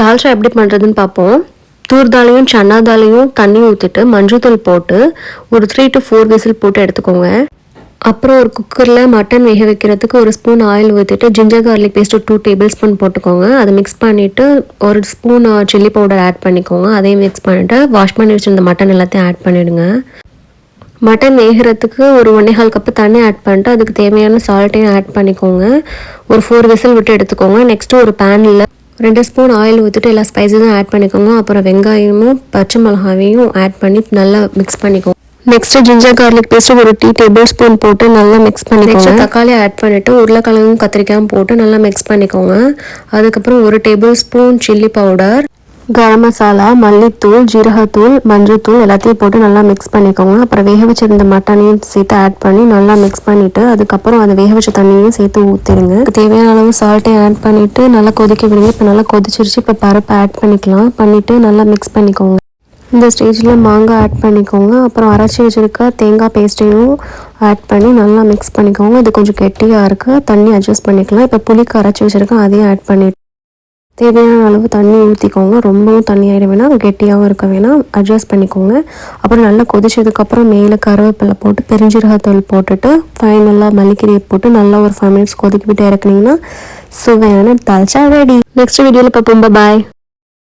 தால்ச்சா எப்படி பண்ணுறதுன்னு பார்ப்போம். தூர் தாலையும் சன்னா தாலையும் தண்ணி ஊற்றிட்டு மஞ்சள்தூள் போட்டு ஒரு 3 to 4 விசில் போட்டு எடுத்துக்கோங்க. அப்புறம் ஒரு குக்கரில் மட்டன் வேக வைக்கிறதுக்கு ஒரு ஸ்பூன் ஆயில் ஊற்றிட்டு ginger garlic paste 2 table spoon போட்டுக்கோங்க. அதை மிக்ஸ் பண்ணிவிட்டு ஒரு ஸ்பூன் சில்லி பவுடர் ஆட் பண்ணிக்கோங்க. அதையும் மிக்ஸ் பண்ணிவிட்டு வாஷ் பண்ணி வச்சுருந்த மட்டன் எல்லாத்தையும் ஆட் பண்ணிவிடுங்க. மட்டன் வேகிறதுக்கு ஒரு 1.25 கப்பு தண்ணி ஆட் பண்ணிட்டு அதுக்கு தேவையான சால்ட்டையும் ஆட் பண்ணிக்கோங்க. ஒரு 4 விசில் விட்டு எடுத்துக்கோங்க. நெக்ஸ்ட்டு ஒரு பேனில் 2 ஸ்பூன் ஆயில் ஊற்றிட்டு எல்லா ஸ்பைசஸும் ஆட் பண்ணிக்கோங்க. அப்புறம் வெங்காயமும் பச்சை மிளகாவையும் ஆட் பண்ணி நல்லா மிக்ஸ் பண்ணிக்கோங்க. நெக்ஸ்ட் ஜிஞ்சர் கார்லிக் பேஸ்ட் ஒரு 2 டேபிள் ஸ்பூன் போட்டு நல்லா மிக்ஸ் பண்ணிக்கோங்க. தக்காளி ஆட் பண்ணிவிட்டு உருளைக்கிழங்கும் கத்திரிக்காயும் போட்டு நல்லா மிக்ஸ் பண்ணிக்கோங்க. அதுக்கப்புறம் ஒரு table spoon chilli powder, garam masala, மல்லித்தூள், ஜீரகத்தூள், மஞ்சள்தூள் எல்லாத்தையும் போட்டு நல்லா மிக்ஸ் பண்ணிக்கோங்க. அப்புறம் வேக வச்சிருந்த மட்டனையும் சேர்த்து ஆட் பண்ணி நல்லா மிக்ஸ் பண்ணிவிட்டு அதுக்கப்புறம் அதை வேக வச்ச தண்ணியும் சேர்த்து ஊற்றிடுங்க. தேவையான அளவு சால்ட்டையும் ஆட் பண்ணிவிட்டு நல்லா கொதிக்க விடுங்க. இப்போ நல்லா கொதிச்சிருச்சு. இப்போ பருப்பு ஆட் பண்ணிக்கலாம். பண்ணிவிட்டு நல்லா மிக்ஸ் பண்ணிக்கோங்க. இந்த ஸ்டேஜில் மாங்காய் ஆட் பண்ணிக்கோங்க. அப்புறம் அரைச்சி வச்சுருக்க தேங்காய் பேஸ்ட்டையும் ஆட் பண்ணி நல்லா மிக்ஸ் பண்ணிக்கோங்க. இது கொஞ்சம் கெட்டியாக இருக்குது, தண்ணி அட்ஜஸ்ட் பண்ணிக்கலாம். இப்போ புளிக்கு அரைச்சி வச்சுருக்கேன், அதையும் ஆட் பண்ணிட்டு தேவையான அளவு தண்ணி ஊற்றிக்கோங்க. ரொம்பவும் தண்ணி ஆகிட வேணாம், கெட்டியாகவும் இருக்க வேணாம், அட்ஜஸ்ட் பண்ணிக்கோங்க. அப்புறம் நல்லா கொதிச்சதுக்கப்புறம் மேலே கருவேப்பிலை போட்டு பெருஞ்சீரகத்தூள் போட்டுட்டு ஃபைனலாக மல்லிக்கீரையை போட்டு நல்லா ஒரு 5 மினிட்ஸ் கொதிக்க விட்டு இறக்குனீங்கன்னா சுவையான தால்ச்சா ரெடி. நெக்ஸ்ட் வீடியோவில் பார்ப்போம். பாய்.